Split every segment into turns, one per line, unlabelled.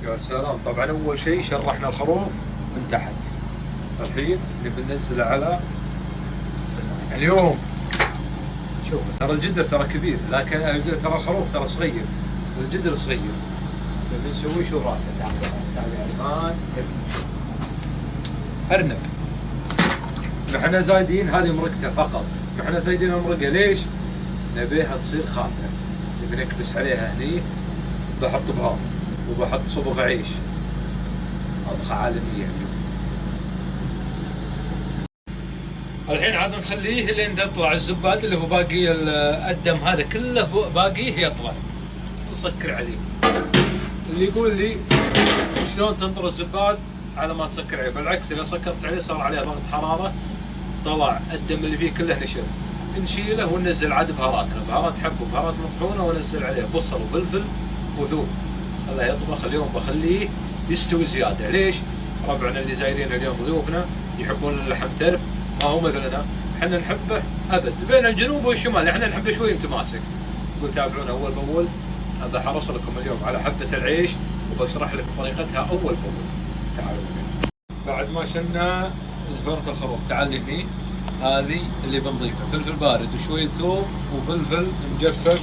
يا سلام. طبعا اول شيء شرحنا الخروف من تحت، الحين نبي ننزله على اليوم. شوف ترى الجدر ترى كبير، لكن ترى الخروف ترى صغير، الجدر صغير. نبي نسوي شو راسه. تعال يا عمان، ارنب. نحن زايدين هذه مرقته فقط، نحن زايدين المرقه ليش؟ نبيها تصير خامله، نبي نكبس عليها هني، بحط بهار وبحط صبغ عيش، طبخه عالميه. الحين عاد نخليه لين تطلع الزباد اللي هو باقي الدم هذا كله باقيه يطلع، نسكر عليه. اللي يقول لي شلون تنطر الزباد على ما تسكر عليه، بالعكس اذا سكرت عليه صار عليه ضغط حراره، طلع الدم اللي فيه كله نشف، نشيله وننزل عاد بهاراتنا، بهارات حب وبهارات مطحونه، وننزل عليه بصل وفلفل وثوم، خليه يطبخ. اليوم بخليه يستوي زياده. ليش؟ ربعنا اللي زايرين اليوم ضيوفنا يحبون اللحم ترف، ما هو مثلنا، احنا نحبه ابد بين الجنوب والشمال، احنا نحبه شوي متماسك. قلت تابعونا اول باول، هذا حرص لكم اليوم على حبه العيش، وبشرح لك طريقتها اول باول. تعالوا بعد ما شلنا زفرة الخروف، تعال هني، هذه اللي بنضيفها فلفل بارد وشويه ثوم وفلفل مجفف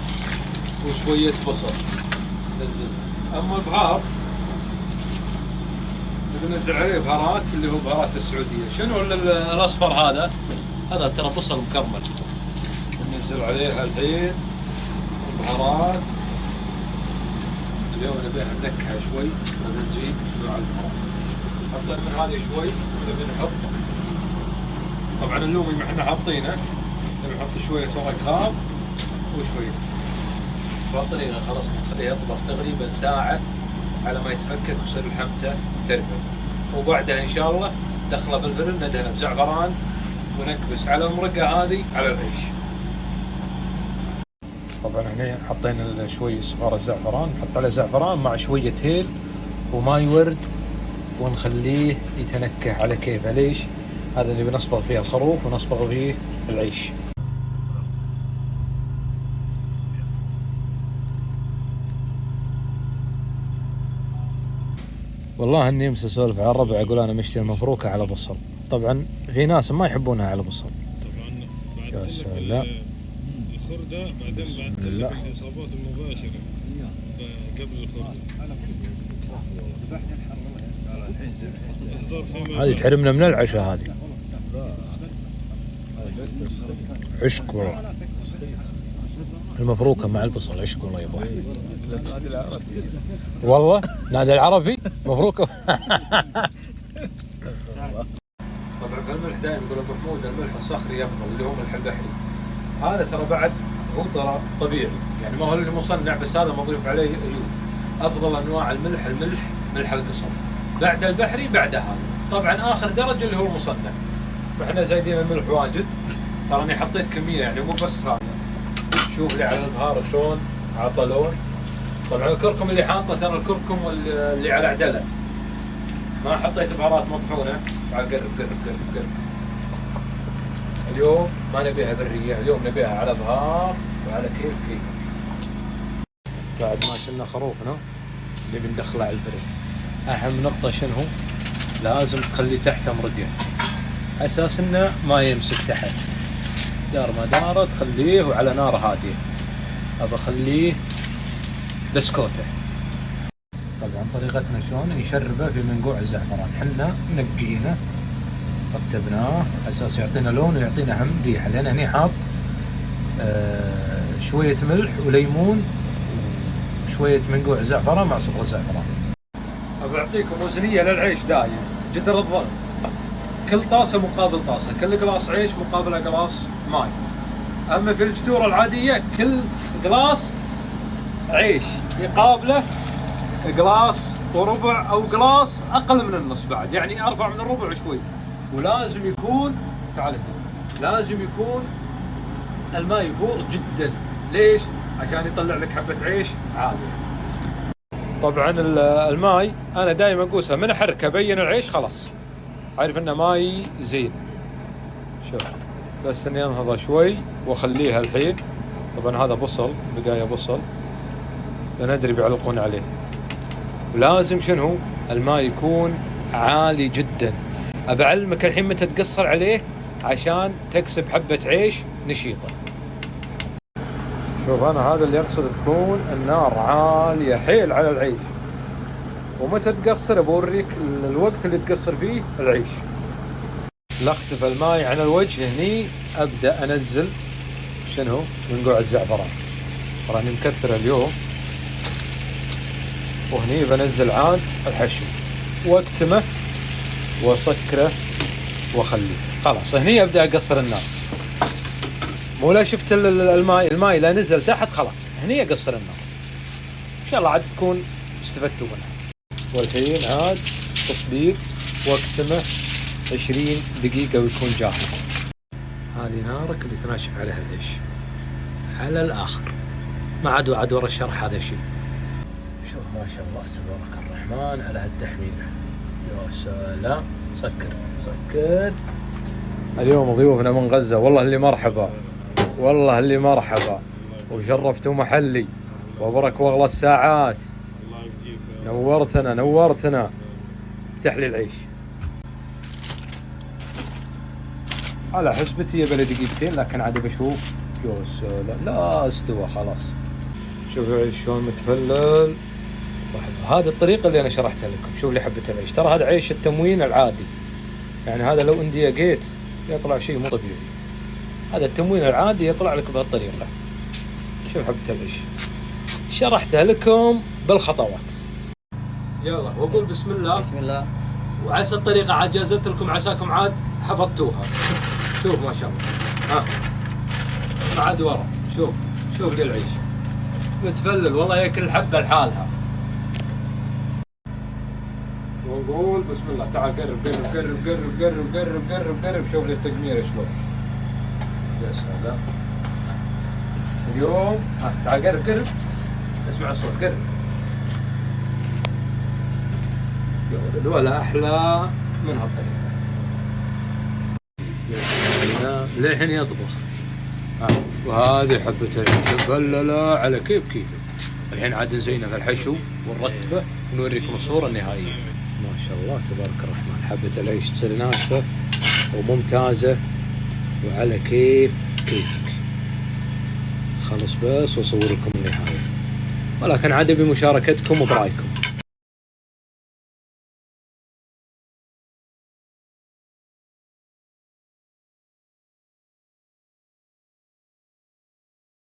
وشويه بصل نزل. اما البهار ننزل عليه بهارات اللي هو بهارات السعوديه. شنو الاصفر هذا؟ هذا ترى بصل مكرمل، ننزل عليها الحين بهارات. اليوم نبيها ننكهها شوي، نزيد مع البهارات. حطينا من هذه شوي، ونبي نحط طبعا اللومي ما احنا حاطينه، نبي نحط شويه ورق غاب وشويه بهالطريقه. خلاص نخليه يطبخ تقريبا ساعه على ما يتفكك ويصير لحمته ترفد، وبعدها ان شاء الله ندخله بالفرن، ندهنه بزعفران ونكبس على المرقه هذه على العيش. طبعا هنا حطينا شوي صغار الزعفران، نحط عليه زعفران مع شويه هيل وماي ورد، ونخليه يتنكه على كيفه. ليش؟ هذا اللي بنصبغ فيه الخروف ونصبغ فيه العيش. والله اني امس اسولف على الربع، اقول انا مشتري مفروكه على بصل. طبعا في ناس ما يحبونها على بصل.
طبعا
يا سلام.
الخردة بعدين بعد الاصابات المباشره قبل الخردة.
هذه تحرمنا من العشاء هذه. عشق والله. المفروكه مع البصل عشق والله يا ابو احمد. والله نادي العربي مفروكه. طبعا في الملح دائما يقول ابو حمود الملح الصخري يفضل، اللي هو ملح البحري. هذا ترى بعد هو ترى طبيعي، يعني ما هو اللي مصنع، بس هذا مضيف عليه ايود. افضل انواع الملح ملح القصر، بعد البحري بعد هذا. طبعا اخر درجه اللي هو المصنع. واحنا زايدين الملح واجد، ترى اني حطيت كميه يعني مو بس هذا. شوف لي على البهار شلون عطى لون. طبعا الكركم اللي حاطه ترى الكركم اللي على عدله، ما حطيت بهارات مطحونه. تعال قرب. اليوم ما نبيها بريه، اليوم نبيها على بهار وعلى كيف. بعد ما شلنا خروفنا نبي ندخله على الفرن. اهم نقطه شنو؟ لازم تخلي تحته مرقه، اساس انه ما يمسك تحت. دار ما دار تخليه وعلى نار هاديه. ابى اخليه بسكوته. طبعا طريقتنا شلون نشربه في منقوع الزعفران. حنا منقينه رتبناه اساس يعطينا لون ويعطينا هم ريحه، لان هني حاط شويه ملح وليمون وشويه منقوع زعفران مع صبغ الزعفران. ابى اعطيكم وزنيه للعيش دايم، جدر الضغط، كل طاسه مقابل طاسه، كل قلاص عيش مقابل قلاص ماي. اما في الجدور العاديه كل قلاص عيش يقابله قلاص وربع او قلاص اقل من النص بعد، يعني ارفع من الربع شوي. ولازم يكون لازم يكون الماء يفور جدا. ليش؟ عشان يطلع لك حبه عيش عاليه. طبعا الماي انا دائما اقوسها من احركه ابين العيش خلاص عارف انه ماي زين. شوف بس اني انهضه شوي واخليها الحين. طبعا هذا بصل، بقايا بصل، لا ندري بيعلقون عليه. ولازم شنو الماء يكون عالي جدا. أبعلمك الحين متى تقصر عليه عشان تكسب حبة عيش نشيطة. شوف أنا هذا اللي أقصد، تكون النار عالية حيل على العيش. ومتى تقصر بوريك الوقت اللي تقصر فيه العيش. لا اختفى الماء عن الوجه، هني أبدأ أنزل شنو منقوع الزعفران. راني مكثر اليوم، وهني بنزل عاد الحشو واكتمه واسكره واخليه. خلاص هني ابدا اقصر النار. مو لا شفت الماء لا نزل تحت، خلاص هني اقصر النار. ان شاء الله عاد تكون استفدتوا منها. والحين عاد تصبير واكتمه 20 دقيقة ويكون جاهز. هذه نارك اللي تناشف عليها العيش على الاخر. ما عاد ورا الشرح هذا شيء. شوف ما شاء الله تبارك الرحمن على هالتحميله. يا سلام. سكر. اليوم ضيوفنا من غزة، والله اللي مرحبا، والله اللي مرحبا، وشرفتوا محلي وبرك واغلى الساعات. نورتنا. افتح لي العيش على حسبتي يبي دقيقتين، لكن عاد بشوف. يا سلام. لا استوى خلاص. شوفوا العيش شلون متفلل. هذه الطريقة اللي أنا شرحتها لكم. شوف لي حبة العيش، ترى هذا عيش التموين العادي، يعني هذا لو انديقيت يطلع شيء مو طبيعي. هذا التموين العادي يطلع لك بهالطريقة. شوف حبة العيش شرحتها لكم بالخطوات. يلا وقول بسم الله. وعسى الطريقة عاد جازت لكم، عساكم عاد حفظتوها. شوف ما شاء الله. عاد ورا. شوف لي العيش متفلل، والله ياكل حبة لحالها. ونقول بسم الله. تعال قرب. شوف لي التقمير شلون. يا سلام. اليوم تعال قرب. اسمع الصوت. قرب. يا ولد ولا احلى من هالطريقه. للحين يطبخ. وهذه حبة العيش مفللة على كيفك. الحين عاد نزينه في الحشو ونرتبه ونوريكم الصورة النهائية. ما شاء الله تبارك الرحمن. حبة العيش تصير ناشفة وممتازة وعلى كيفك. خلص بس واصور لكم النهاية، ولكن عاد بمشاركتكم وبرايكم.